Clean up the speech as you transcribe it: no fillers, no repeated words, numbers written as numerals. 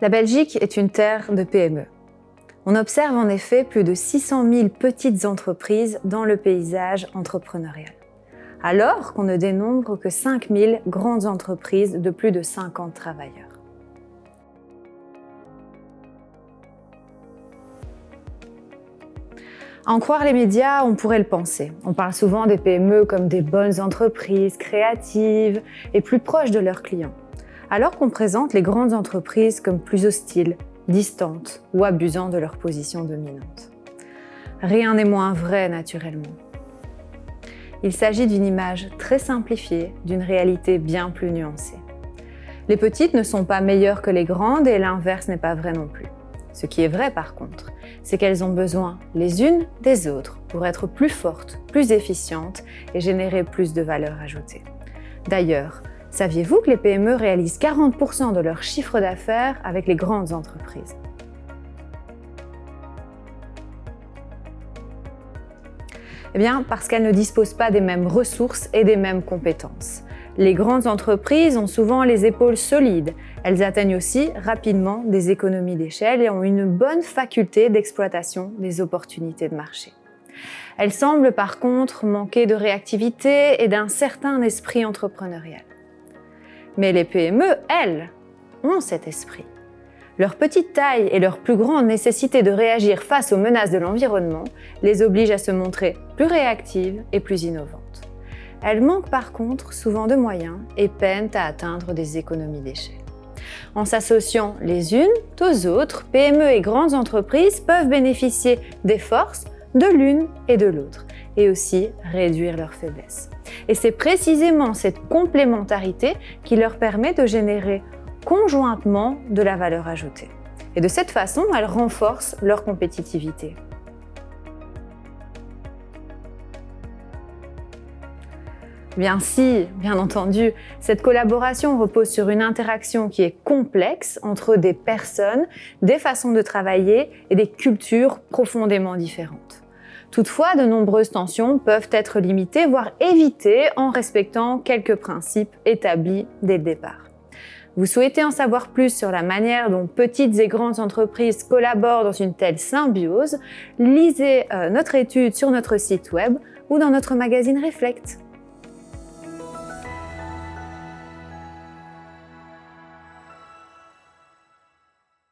La Belgique est une terre de PME. On observe en effet plus de 600 000 petites entreprises dans le paysage entrepreneurial, alors qu'on ne dénombre que 5 000 grandes entreprises de plus de 50 travailleurs. À en croire les médias, on pourrait le penser. On parle souvent des PME comme des bonnes entreprises, créatives et plus proches de leurs clients, alors qu'on présente les grandes entreprises comme plus hostiles, distantes ou abusant de leur position dominante. Rien n'est moins vrai naturellement. Il s'agit d'une image très simplifiée, d'une réalité bien plus nuancée. Les petites ne sont pas meilleures que les grandes et l'inverse n'est pas vrai non plus. Ce qui est vrai par contre, c'est qu'elles ont besoin les unes des autres pour être plus fortes, plus efficientes et générer plus de valeur ajoutée. D'ailleurs, saviez-vous que les PME réalisent 40% de leur chiffre d'affaires avec les grandes entreprises ? Eh bien, parce qu'elles ne disposent pas des mêmes ressources et des mêmes compétences. Les grandes entreprises ont souvent les épaules solides. Elles atteignent aussi rapidement des économies d'échelle et ont une bonne faculté d'exploitation des opportunités de marché. Elles semblent par contre manquer de réactivité et d'un certain esprit entrepreneurial. Mais les PME, elles, ont cet esprit. Leur petite taille et leur plus grande nécessité de réagir face aux menaces de l'environnement les obligent à se montrer plus réactives et plus innovantes. Elles manquent par contre souvent de moyens et peinent à atteindre des économies d'échelle. En s'associant les unes aux autres, PME et grandes entreprises peuvent bénéficier des forces de l'une et de l'autre et aussi réduire leurs faiblesses. Et c'est précisément cette complémentarité qui leur permet de générer conjointement de la valeur ajoutée. Et de cette façon, elles renforcent leur compétitivité. Bien si, bien entendu, cette collaboration repose sur une interaction qui est complexe entre des personnes, des façons de travailler et des cultures profondément différentes. Toutefois, de nombreuses tensions peuvent être limitées, voire évitées en respectant quelques principes établis dès le départ. Vous souhaitez en savoir plus sur la manière dont petites et grandes entreprises collaborent dans une telle symbiose? Lisez notre étude sur notre site web ou dans notre magazine Reflect.